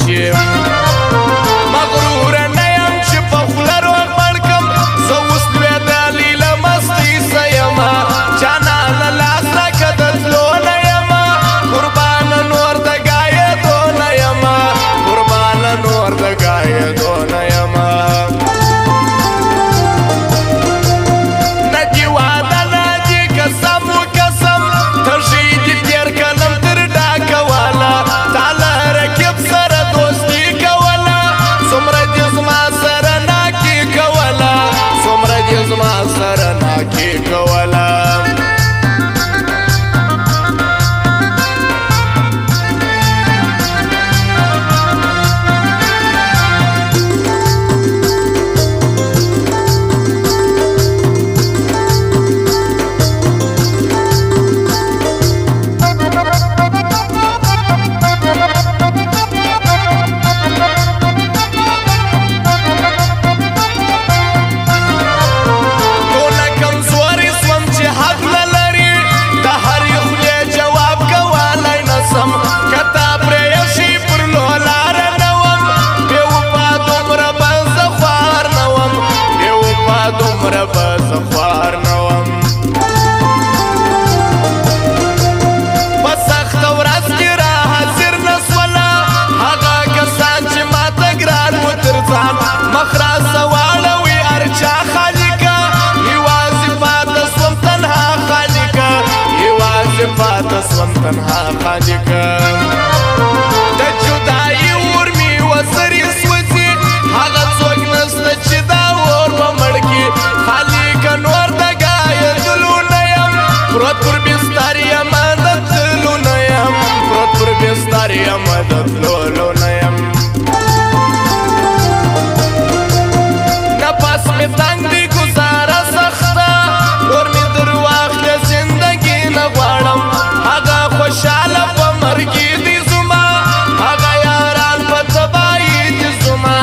شي مغرور نه یم چې په خوله روغ مړ کم زه اوس لوېدلې له مستۍ څه یمه جانانه لاس راکړه د تلو نه یمه قربانه نور د ګایېدو نه یمه قربانه نور د ګایېدو نه یمه نه دي واده نه دي قسم و قسم تږی دي تېر کلم تر ډاکه واله تا له رقیب سره دوستي کوله څومره دې زما سره ناکي کوله څومره دې زما سره ناکي کوله تنها خالقه د جدایي اور مې وزرې سوځي هغه څوک نسته چې دا اور به مړ کړي خالقه نور د ګایېدلو نه یم پروت پر بستر یمه د تلو نه یم پروت پر بستر یمه د تلولو نه یم نفس مې تنګ دی ګزاره سخته نور مې در واخلې زندګي نه غواړم خوشاله په مرګي دي زما هغه یاران په تباهي دي زما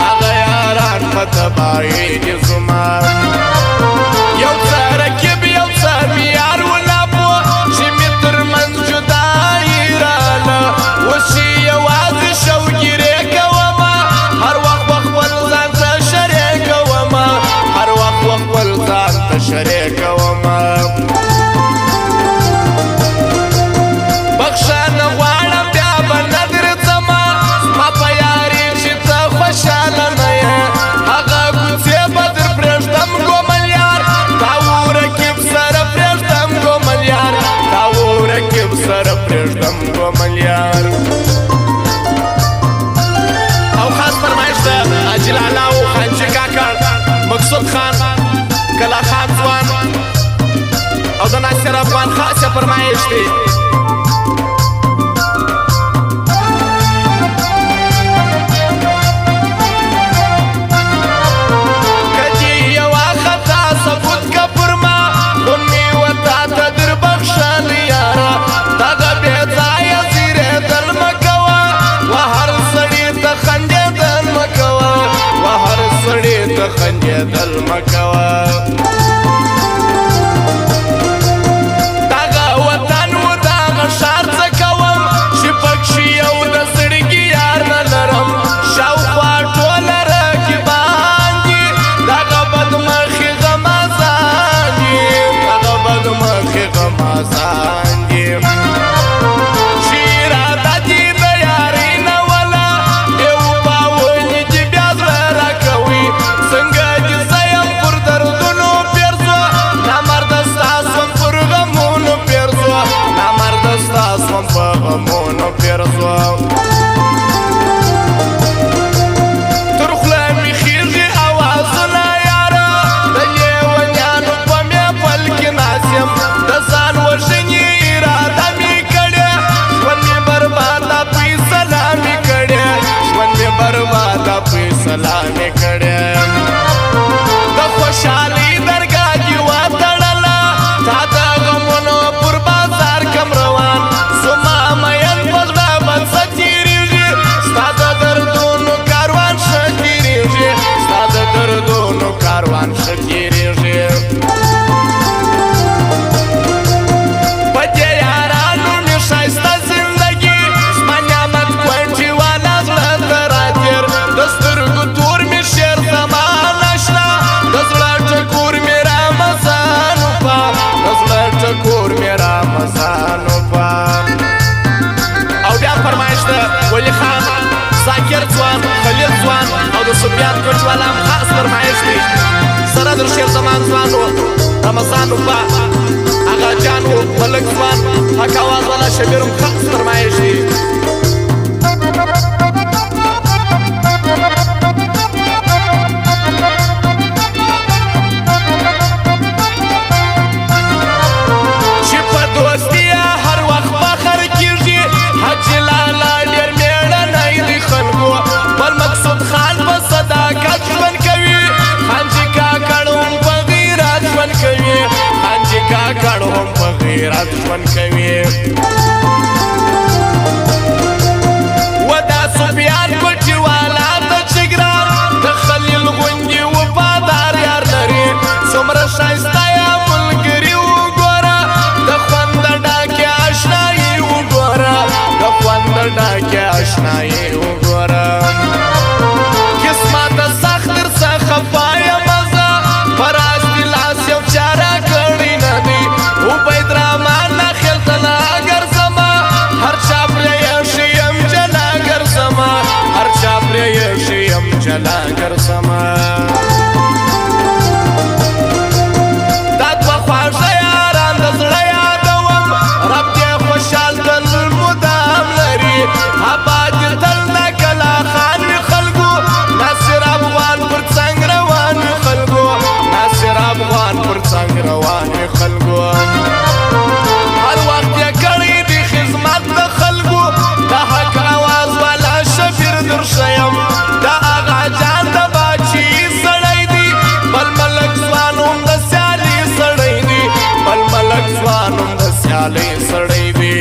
هغه یاران په تباهي دي زما یو څه رقیب یو څه معیار ولا پوه چې مې ترمنځ جدایي راله اوس چې یوازې شوګیرې کومه هر وخت خپل ځان ته شرې کومه هر وخت خپل ځان ته شرې کومه بخښنه غواړم بیا به نه درځمه زما په یاري چې ته خوشحاله نه یې هغه کوڅې به در پرېږدم ګومل یار تا و رقیب سره پرېږدم ګومل یار تا و رقیب سره پرېږدم ګومل یار او خاص فرمایش د حاجي لالا او خانجي کاکړ مقصود خان کلا خان ځوان او د ناصر افغان خاصه فرمایش دی خندېدل مه کوه دغه وطن و دغه ښار څه کوم چې پکښې یو د زړګي یار نه لرم شاوخوا ټوله رقیبان دي دغه بدمخې غمازان دي دغه بدمخې غمازان دي چې اراده دي د یارۍ نه وله بې وفا ولې دې بیا زړه راکوي څنګه دې زه یم پر سفیان کوچ والا هم خاص فرمایش دی سره در شیر زمان ځوان و رمضان وبا آغا جان و ملک ځوان حق آواز والا شبیر هم خاص فرمایش دی کاڼو په غیرت ژوند کوي و دا سفیان کوټي والا د چګران د خلیل غوندې وفادار یار لري څومره ښایسته یا ملګري وګوره د خوند ډاکې اشنایي وګوره د خوند ډاکې اشنایي وګوره قسمت سخت درڅخه پایه مزه په راز دې لاس یو چاره جلا ګرځما دا دوه خواږه یاران د زړه یادوم رب دې خوشحال تل مدام لري اباد تل نه کلا خان وي خلکو ناصر افغان پر څنګ روان وي خلکو ناصر افغان پر څنګ روان وي خلکو هر وخت یې کړی دی خدمت د خلکو د حق اواز والا شفیر درشیم جان د باچی سړی دی بل ملک ځوان هم د سیالي سړی دی بل ملک ځوان هم د سیالي سړی دی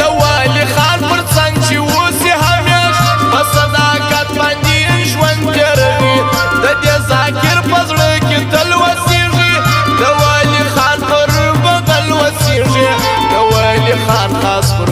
د والي خان پر څنګ چې اوسي همیش په صداقت باندې ژوند تېروي د دې ذاکر په زړه کې تل وسیږي د والي خان پر بغل وسیږي د والي خان خاص پر